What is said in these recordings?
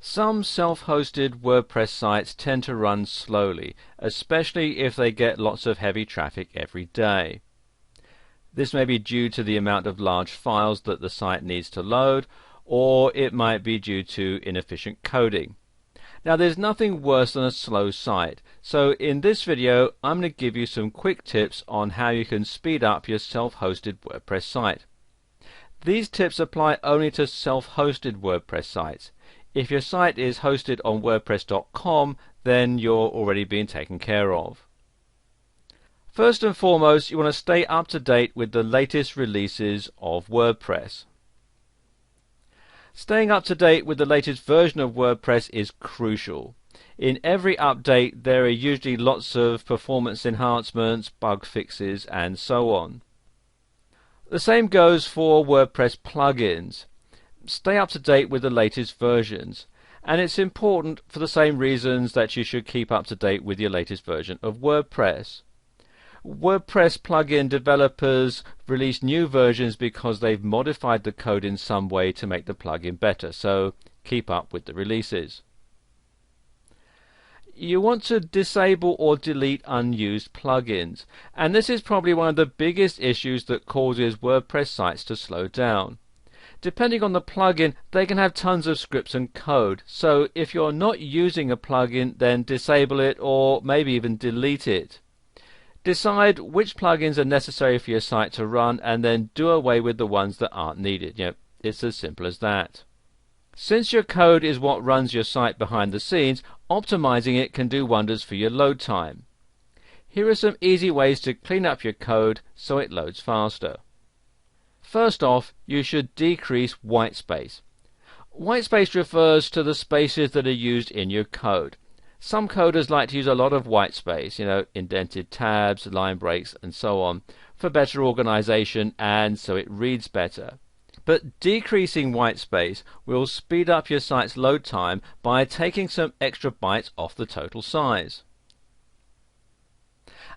Some self-hosted WordPress sites tend to run slowly, especially if they get lots of heavy traffic every day. This may be due to the amount of large files that the site needs to load, or it might be due to inefficient coding. Now, there's nothing worse than a slow site, so in this video I'm going to give you some quick tips on how you can speed up your self-hosted WordPress site. These tips apply only to self-hosted WordPress sites. If your site is hosted on WordPress.com, then you're already being taken care of. First and foremost, you want to stay up to date with the latest releases of WordPress. Staying up to date with the latest version of WordPress is crucial. In every update, there are usually lots of performance enhancements, bug fixes, and so on. The same goes for WordPress plugins. Stay up to date with the latest versions, and it's important for the same reasons that you should keep up to date with your latest version of WordPress. WordPress plugin developers release new versions because they've modified the code in some way to make the plugin better, so keep up with the releases. You want to disable or delete unused plugins, and this is probably one of the biggest issues that causes WordPress sites to slow down. Depending on the plugin, they can have tons of scripts and code, so if you're not using a plugin, then disable it or maybe even delete it. Decide which plugins are necessary for your site to run and then do away with the ones that aren't needed. It's as simple as that. Since your code is what runs your site behind the scenes, optimizing it can do wonders for your load time. Here are some easy ways to clean up your code so it loads faster. First off, you should decrease whitespace. Whitespace refers to the spaces that are used in your code. Some coders like to use a lot of whitespace, indented tabs, line breaks, and so on, for better organization and so it reads better. But decreasing whitespace will speed up your site's load time by taking some extra bytes off the total size.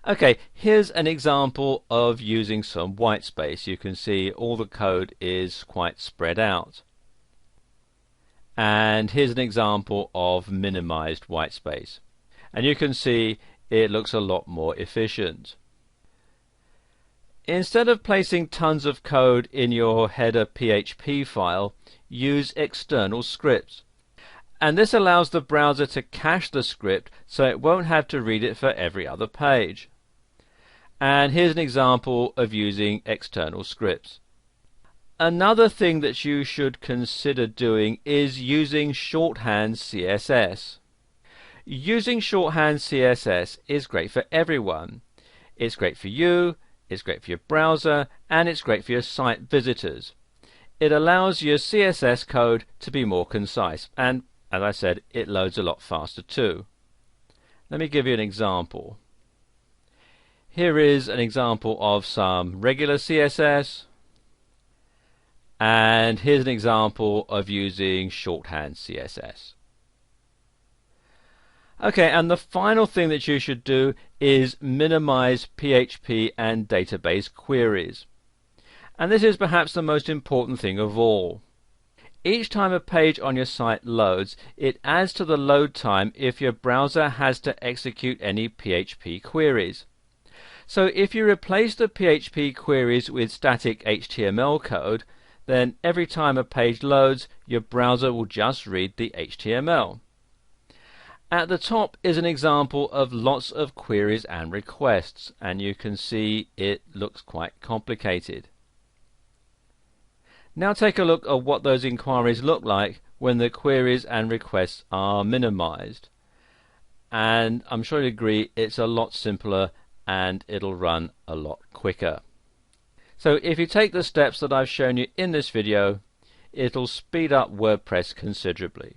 Okay, here's an example of using some whitespace. You can see all the code is quite spread out. And here's an example of minimized whitespace. And you can see it looks a lot more efficient. Instead of placing tons of code in your header PHP file, use external scripts. And this allows the browser to cache the script so it won't have to read it for every other page. And here's an example of using external scripts. Another thing that you should consider doing is using shorthand CSS. Using shorthand CSS is great for everyone. It's great for you, it's great for your browser, and it's great for your site visitors. It allows your CSS code to be more concise, and as I said, it loads a lot faster too. Let me give you an example. Here is an example of some regular CSS, and here's an example of using shorthand CSS. Okay, and the final thing that you should do is minimize PHP and database queries. And this is perhaps the most important thing of all. Each time a page on your site loads, it adds to the load time if your browser has to execute any PHP queries. So if you replace the PHP queries with static HTML code, then every time a page loads, your browser will just read the HTML. At the top is an example of lots of queries and requests, and you can see it looks quite complicated. Now take a look at what those inquiries look like when the queries and requests are minimized. And I'm sure you agree it's a lot simpler and it'll run a lot quicker. So if you take the steps that I've shown you in this video, it'll speed up WordPress considerably.